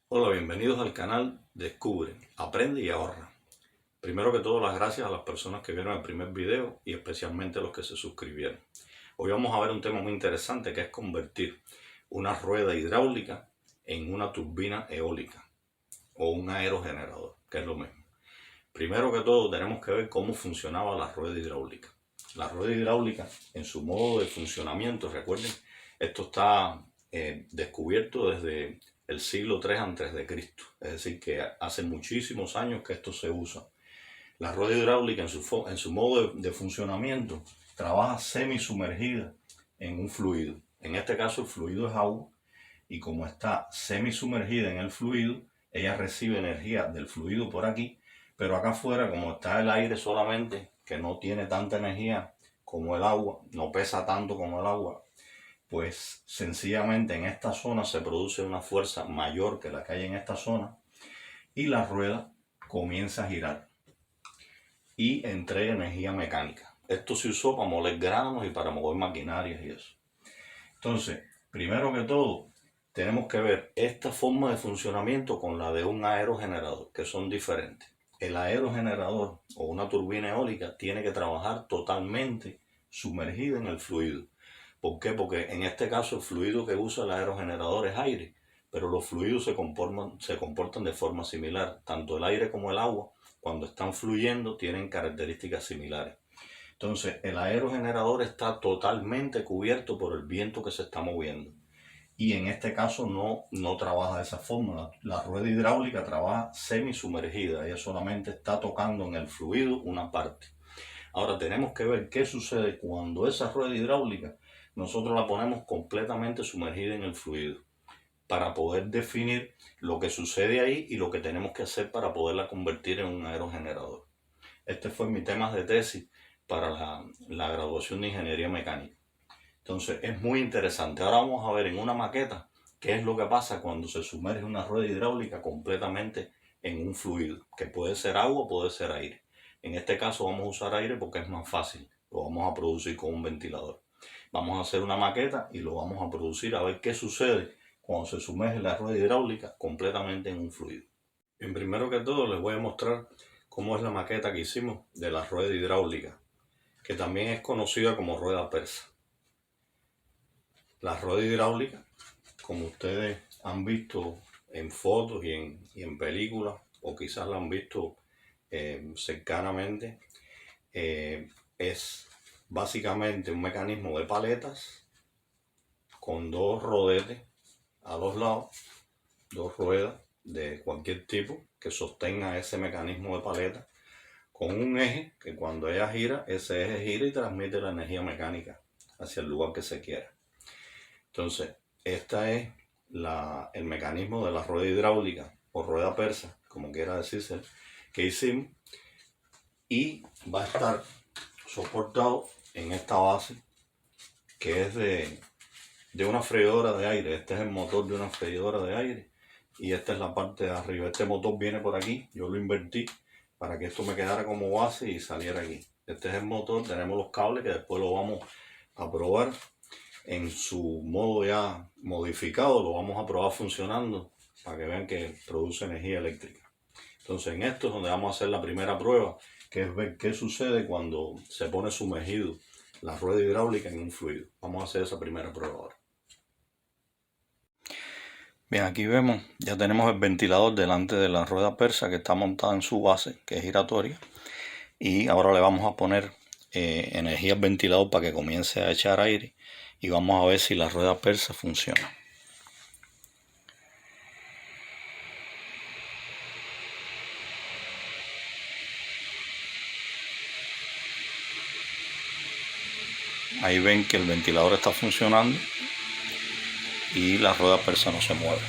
Hola, bienvenidos al canal Descubre, Aprende y Ahorra. Primero que todo, las gracias a las personas que vieron el primer video y especialmente a los que se suscribieron. Hoy vamos a ver un tema muy interesante que es convertir una rueda hidráulica en una turbina eólica o un aerogenerador, que es lo mismo. Primero que todo, tenemos que ver cómo funcionaba la rueda hidráulica. La rueda hidráulica, en su modo de funcionamiento, recuerden, esto está descubierto desde el siglo III a.C., es decir, que hace muchísimos años que esto se usa. La rueda hidráulica en su modo de funcionamiento trabaja semisumergida en un fluido. En este caso el fluido es agua y como está semisumergida en el fluido, ella recibe energía del fluido por aquí, pero acá afuera como está el aire solamente, que no tiene tanta energía como el agua, no pesa tanto como el agua, pues sencillamente en esta zona se produce una fuerza mayor que la que hay en esta zona y la rueda comienza a girar y entrega energía mecánica. Esto se usó para moler granos y para mover maquinarias y eso. Entonces, primero que todo, tenemos que ver esta forma de funcionamiento con la de un aerogenerador, que son diferentes. El aerogenerador o una turbina eólica tiene que trabajar totalmente sumergida en el fluido. ¿Por qué? Porque en este caso el fluido que usa el aerogenerador es aire, pero los fluidos se comportan de forma similar. Tanto el aire como el agua, cuando están fluyendo, tienen características similares. Entonces, el aerogenerador está totalmente cubierto por el viento que se está moviendo. Y en este caso no trabaja de esa forma. La rueda hidráulica trabaja semisumergida. Ella solamente está tocando en el fluido una parte. Ahora tenemos que ver qué sucede cuando esa rueda hidráulica nosotros la ponemos completamente sumergida en el fluido, para poder definir lo que sucede ahí y lo que tenemos que hacer para poderla convertir en un aerogenerador. Este fue mi tema de tesis para la graduación de Ingeniería Mecánica. Entonces es muy interesante. Ahora vamos a ver en una maqueta qué es lo que pasa cuando se sumerge una rueda hidráulica completamente en un fluido, que puede ser agua o puede ser aire. En este caso vamos a usar aire porque es más fácil. Lo vamos a producir con un ventilador. Vamos a hacer una maqueta y lo vamos a producir a ver qué sucede cuando se sumerge la rueda hidráulica completamente en un fluido. Bien, primero que todo les voy a mostrar cómo es la maqueta que hicimos de la rueda hidráulica, que también es conocida como rueda persa. La rueda hidráulica, como ustedes han visto en fotos y en películas, o quizás la han visto cercanamente, es básicamente un mecanismo de paletas con dos rodetes a los lados, dos ruedas de cualquier tipo que sostenga ese mecanismo de paleta, con un eje que cuando ella gira, ese eje gira y transmite la energía mecánica hacia el lugar que se quiera. Entonces, este es el mecanismo de la rueda hidráulica o rueda persa, como quiera decirse, que hicimos, y va a estar soportado en esta base que es de una freidora de aire. Este es el motor de una freidora de aire y esta es la parte de arriba. Este motor viene por aquí, yo lo invertí para que esto me quedara como base y saliera aquí. Este es el motor, tenemos los cables que después lo vamos a probar en su modo ya modificado, lo vamos a probar funcionando para que vean que produce energía eléctrica. Entonces en esto es donde vamos a hacer la primera prueba, que es ver qué sucede cuando se pone sumergido la rueda hidráulica en un fluido. Vamos a hacer esa primera prueba ahora. Bien, aquí vemos, ya tenemos el ventilador delante de la rueda persa que está montada en su base, que es giratoria. Y ahora le vamos a poner energía al ventilador para que comience a echar aire. Y vamos a ver si la rueda persa funciona. Ahí ven que el ventilador está funcionando y la rueda persa no se mueve.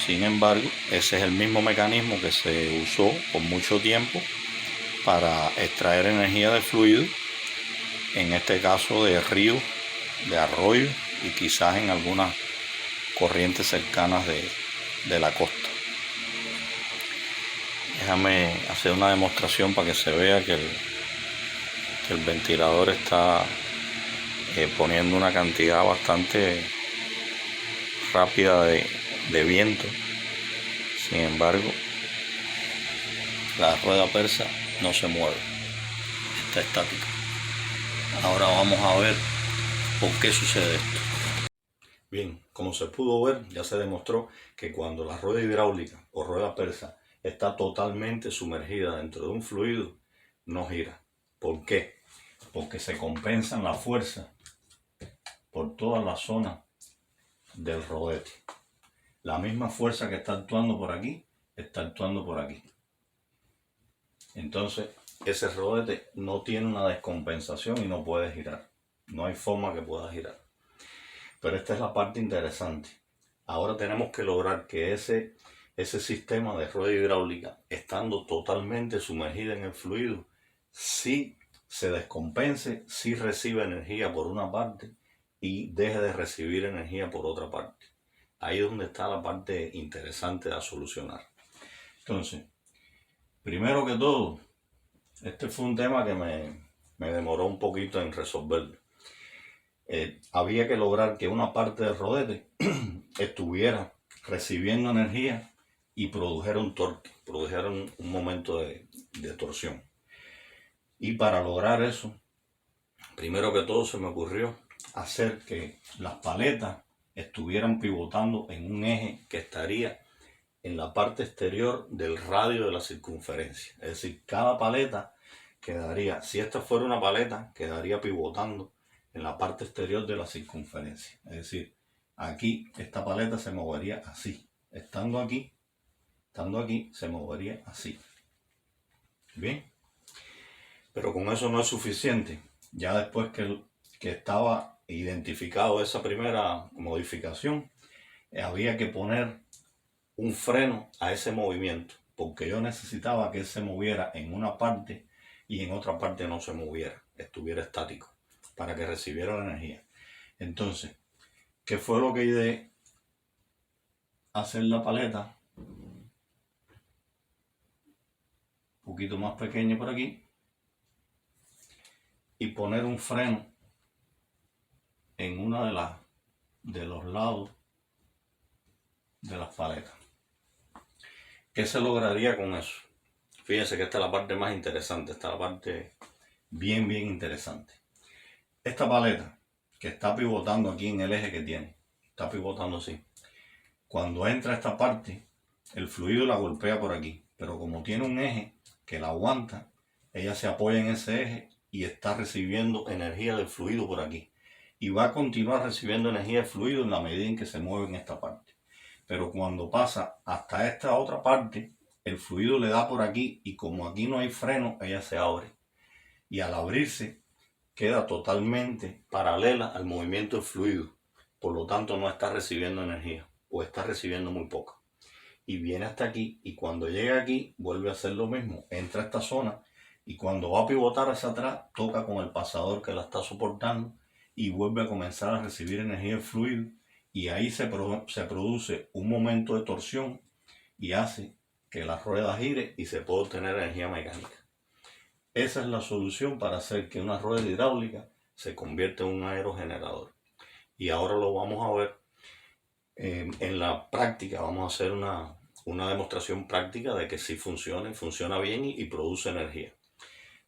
Sin embargo, ese es el mismo mecanismo que se usó por mucho tiempo para extraer energía de fluido, en este caso de ríos, de arroyos y quizás en algunas corrientes cercanas de la costa. Déjame hacer una demostración para que se vea que el ventilador está poniendo una cantidad bastante rápida de viento. Sin embargo, la rueda persa no se mueve, está estática. Ahora vamos a ver por qué sucede esto. Bien, como se pudo ver, ya se demostró que cuando la rueda hidráulica o rueda persa está totalmente sumergida dentro de un fluido, no gira. ¿Por qué? Porque se compensan la fuerza por toda la zona del rodete. La misma fuerza que está actuando por aquí, está actuando por aquí. Entonces, ese rodete no tiene una descompensación y no puede girar. No hay forma que pueda girar. Pero esta es la parte interesante. Ahora tenemos que lograr que ese sistema de rueda hidráulica, estando totalmente sumergida en el fluido, sí se descompense, sí reciba energía por una parte y deje de recibir energía por otra parte. Ahí es donde está la parte interesante a solucionar. Entonces, primero que todo, este fue un tema que me demoró un poquito en resolverlo. Había que lograr que una parte del rodete estuviera recibiendo energía y produjera un torque, produjera un momento de torsión. Y para lograr eso, primero que todo se me ocurrió hacer que las paletas estuvieran pivotando en un eje que estaría en la parte exterior del radio de la circunferencia. Es decir, cada paleta quedaría, si esta fuera una paleta, quedaría pivotando en la parte exterior de la circunferencia. Es decir, aquí esta paleta se movería así. Estando aquí, se movería así. Bien. Pero con eso no es suficiente. Ya después que estaba identificado esa primera modificación, había que poner un freno a ese movimiento, porque yo necesitaba que él se moviera en una parte y en otra parte no se moviera, estuviera estático, para que recibiera la energía. Entonces, ¿qué fue lo que ideé? Hacer la paleta un poquito más pequeña por aquí y poner un freno en una de los lados de las paletas. ¿Qué se lograría con eso? Fíjense que esta es la parte más interesante, esta es la parte bien interesante. Esta paleta que está pivotando aquí en el eje que tiene, está pivotando así. Cuando entra esta parte, el fluido la golpea por aquí, pero como tiene un eje que la aguanta, ella se apoya en ese eje y está recibiendo energía del fluido por aquí. Y va a continuar recibiendo energía del fluido en la medida en que se mueve en esta parte. Pero cuando pasa hasta esta otra parte, el fluido le da por aquí y como aquí no hay freno, ella se abre. Y al abrirse, queda totalmente paralela al movimiento del fluido. Por lo tanto, no está recibiendo energía o está recibiendo muy poca. Y viene hasta aquí y cuando llega aquí, vuelve a hacer lo mismo. Entra a esta zona y cuando va a pivotar hacia atrás, toca con el pasador que la está soportando y vuelve a comenzar a recibir energía del fluido. Y ahí se produce un momento de torsión y hace que la rueda gire y se pueda obtener energía mecánica. Esa es la solución para hacer que una rueda hidráulica se convierta en un aerogenerador. Y ahora lo vamos a ver en la práctica. Vamos a hacer una demostración práctica de que sí funciona y funciona bien y produce energía.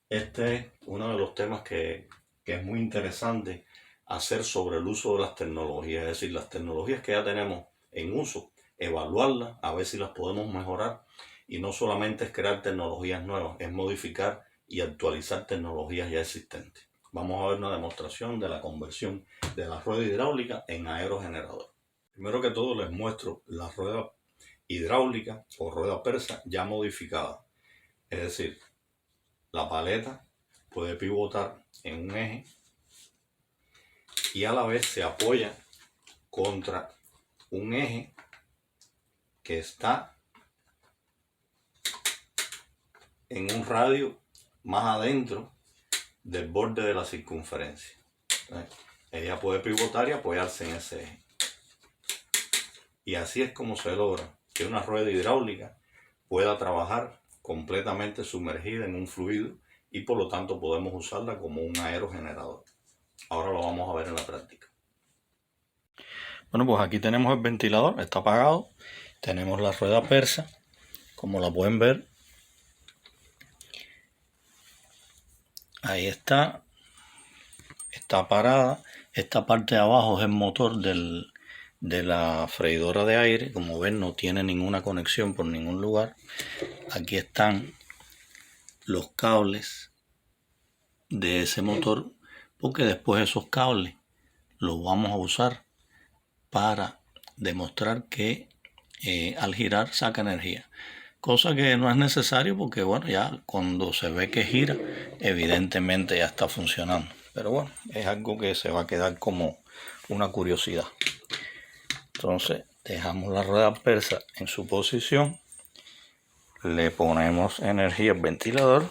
Este es uno de los temas que es muy interesante hacer sobre el uso de las tecnologías, es decir, las tecnologías que ya tenemos en uso, evaluarlas, a ver si las podemos mejorar y no solamente es crear tecnologías nuevas, es modificar y actualizar tecnologías ya existentes. Vamos a ver una demostración de la conversión de la rueda hidráulica en aerogenerador. Primero que todo les muestro la rueda hidráulica o rueda persa ya modificada, es decir, la paleta puede pivotar en un eje y a la vez se apoya contra un eje que está en un radio más adentro del borde de la circunferencia. Ella puede pivotar y apoyarse en ese eje. Y así es como se logra que una rueda hidráulica pueda trabajar completamente sumergida en un fluido y por lo tanto podemos usarla como un aerogenerador. Ahora lo vamos a ver en la práctica. Bueno, pues aquí tenemos el ventilador, está apagado. Tenemos la rueda persa, como la pueden ver. Ahí está parada. Esta parte de abajo es el motor de la freidora de aire. Como ven, no tiene ninguna conexión por ningún lugar. Aquí están los cables de ese motor, porque después esos cables los vamos a usar para demostrar que al girar saca energía, cosa que no es necesario porque bueno, ya cuando se ve que gira evidentemente ya está funcionando, pero bueno, es algo que se va a quedar como una curiosidad. Entonces dejamos la rueda persa en su posición, le ponemos energía al ventilador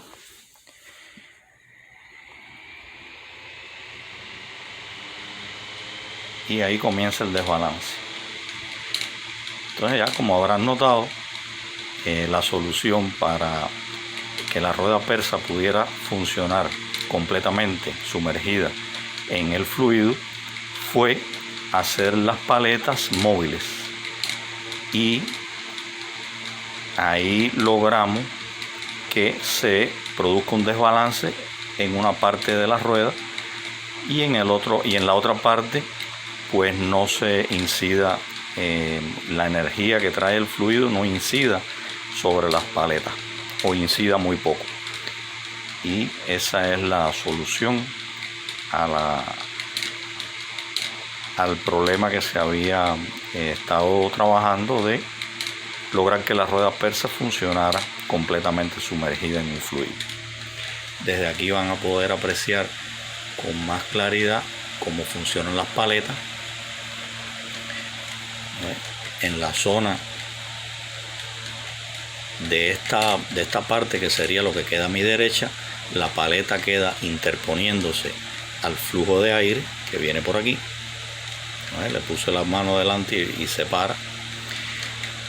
y ahí comienza el desbalance. Entonces ya como habrán notado, la solución para que la rueda persa pudiera funcionar completamente sumergida en el fluido fue hacer las paletas móviles, y ahí logramos que se produzca un desbalance en una parte de la rueda y en la otra parte pues no se incida, la energía que trae el fluido no incida sobre las paletas o incida muy poco. Y esa es la solución al problema que se había estado trabajando de lograr que la rueda persa funcionara completamente sumergida en un fluido. Desde aquí van a poder apreciar con más claridad cómo funcionan las paletas. En la zona de esta parte, que sería lo que queda a mi derecha, la paleta queda interponiéndose al flujo de aire que viene por aquí. Le puse la mano delante y se para.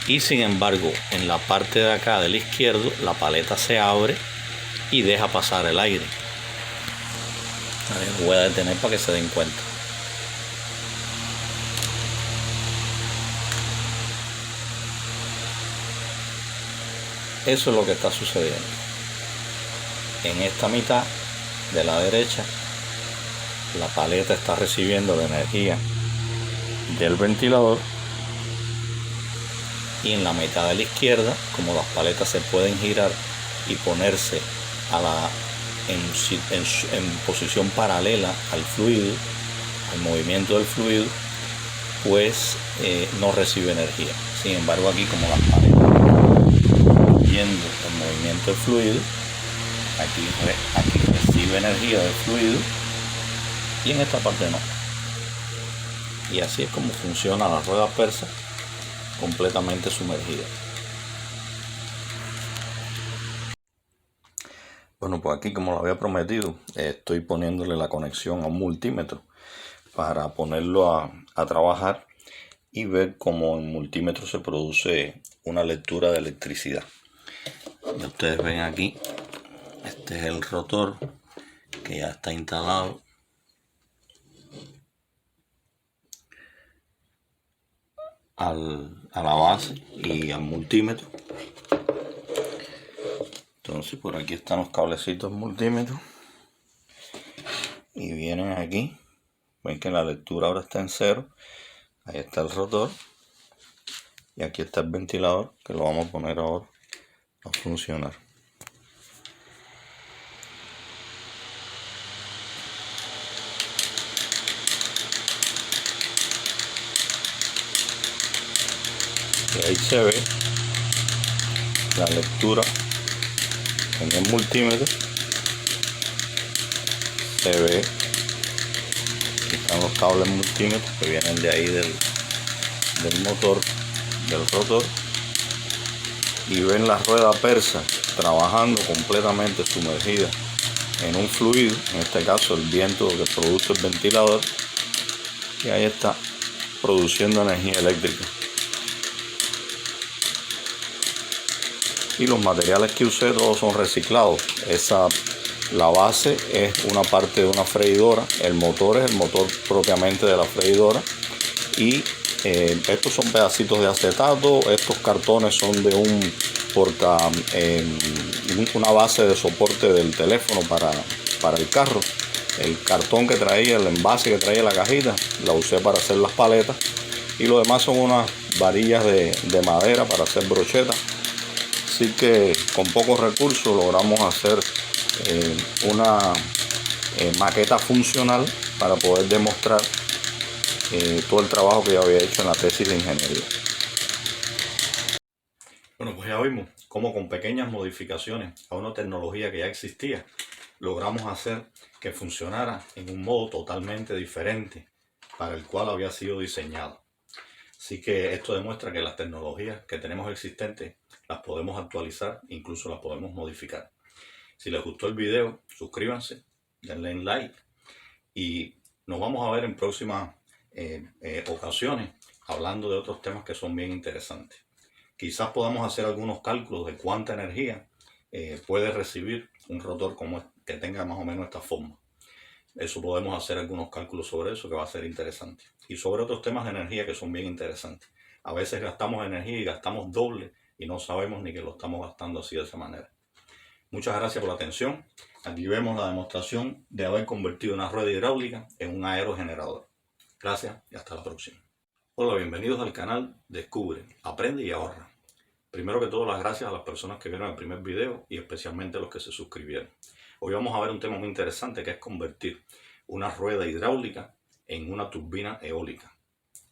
Y sin embargo, en la parte de acá del izquierdo, la paleta se abre y deja pasar el aire. Voy a detener para que se den cuenta. Eso es lo que está sucediendo. En esta mitad de la derecha, la paleta está recibiendo la energía del ventilador, y en la mitad de la izquierda, como las paletas se pueden girar y ponerse en posición paralela al fluido, al movimiento del fluido, pues no recibe energía. Sin embargo, aquí, como las paletas viendo el movimiento del fluido, aquí recibe energía del fluido y en esta parte no. Y así es como funciona la rueda persa completamente sumergida. Bueno, pues aquí, como lo había prometido, estoy poniéndole la conexión a un multímetro para ponerlo a trabajar y ver cómo en multímetro se produce una lectura de electricidad. Y ustedes ven aquí, este es el rotor que ya está instalado. A la base y al multímetro. Entonces por aquí están los cablecitos multímetro y vienen aquí. Ven que la lectura ahora está en 0. Ahí está el rotor y aquí está el ventilador, que lo vamos a poner ahora a funcionar. Y ahí se ve la lectura en el multímetro. Se ve que están los cables multímetros que vienen de ahí del motor, del rotor, y ven la rueda persa trabajando completamente sumergida en un fluido, en este caso el viento que produce el ventilador, y ahí está produciendo energía eléctrica. Y los materiales que usé todos son reciclados. La base es una parte de una freidora, el motor es el motor propiamente de la freidora, y Estos son pedacitos de acetato, estos cartones son de una base de soporte del teléfono para el carro. El cartón que traía, el envase que traía la cajita, la usé para hacer las paletas. Y lo demás son unas varillas de madera para hacer brochetas. Así que con pocos recursos logramos hacer una maqueta funcional para poder demostrar todo el trabajo que yo había hecho en la tesis de ingeniería. Bueno, pues ya vimos cómo con pequeñas modificaciones a una tecnología que ya existía, logramos hacer que funcionara en un modo totalmente diferente para el cual había sido diseñado. Así que esto demuestra que las tecnologías que tenemos existentes las podemos actualizar, incluso las podemos modificar. Si les gustó el video, suscríbanse, denle en like y nos vamos a ver en próximas ocasiones hablando de otros temas que son bien interesantes. Quizás podamos hacer algunos cálculos de cuánta energía puede recibir un rotor que tenga más o menos esta forma. Eso podemos hacer algunos cálculos sobre eso que va a ser interesante. Y sobre otros temas de energía que son bien interesantes. A veces gastamos energía y gastamos doble y no sabemos ni que lo estamos gastando así de esa manera. Muchas gracias por la atención. Aquí vemos la demostración de haber convertido una rueda hidráulica en un aerogenerador. Gracias y hasta la próxima. Hola, bienvenidos al canal Descubre, Aprende y Ahorra. Primero que todo, las gracias a las personas que vieron el primer video y especialmente a los que se suscribieron. Hoy vamos a ver un tema muy interesante que es convertir una rueda hidráulica en una turbina eólica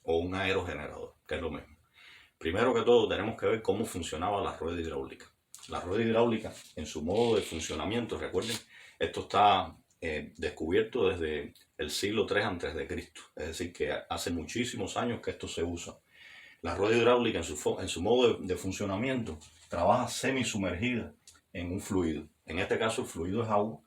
o un aerogenerador, que es lo mismo. Primero que todo tenemos que ver cómo funcionaba la rueda hidráulica. La rueda hidráulica en su modo de funcionamiento, recuerden, esto está descubierto desde el siglo III a.C., es decir, que hace muchísimos años que esto se usa. La rueda hidráulica en su modo de funcionamiento trabaja semisumergida en un fluido. En este caso el fluido es agua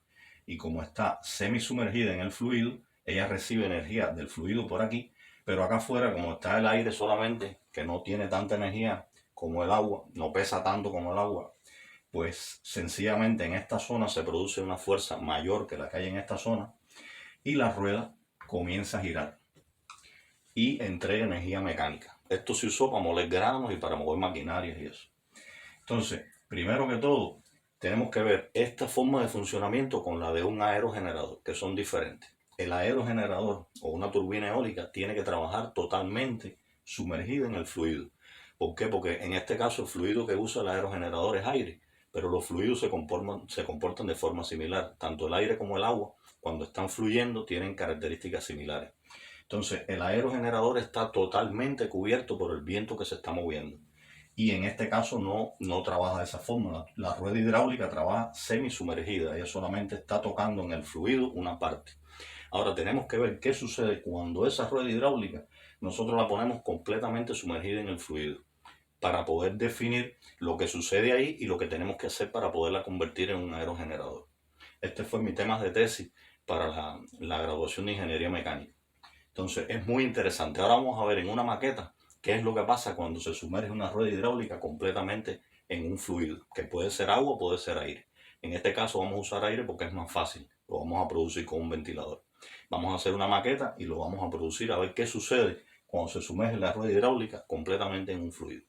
y como está semisumergida en el fluido, ella recibe energía del fluido por aquí, pero acá afuera como está el aire solamente, que no tiene tanta energía como el agua, no pesa tanto como el agua, pues sencillamente en esta zona se produce una fuerza mayor que la que hay en esta zona y la rueda comienza a girar y entrega energía mecánica. Esto se usó para moler granos y para mover maquinarias y eso. Entonces, primero que todo, tenemos que ver esta forma de funcionamiento con la de un aerogenerador, que son diferentes. El aerogenerador o una turbina eólica tiene que trabajar totalmente sumergida en el fluido. ¿Por qué? Porque en este caso el fluido que usa el aerogenerador es aire, pero los fluidos se comportan de forma similar. Tanto el aire como el agua, cuando están fluyendo, tienen características similares. Entonces, el aerogenerador está totalmente cubierto por el viento que se está moviendo. Y en este caso no trabaja de esa forma. La rueda hidráulica trabaja semisumergida. Ella solamente está tocando en el fluido una parte. Ahora tenemos que ver qué sucede cuando esa rueda hidráulica nosotros la ponemos completamente sumergida en el fluido para poder definir lo que sucede ahí y lo que tenemos que hacer para poderla convertir en un aerogenerador. Este fue mi tema de tesis para la graduación de Ingeniería Mecánica. Entonces es muy interesante. Ahora vamos a ver en una maqueta qué es lo que pasa cuando se sumerge una rueda hidráulica completamente en un fluido, que puede ser agua o puede ser aire. En este caso vamos a usar aire porque es más fácil. Lo vamos a producir con un ventilador. Vamos a hacer una maqueta y lo vamos a producir a ver qué sucede cuando se sumerge la rueda hidráulica completamente en un fluido.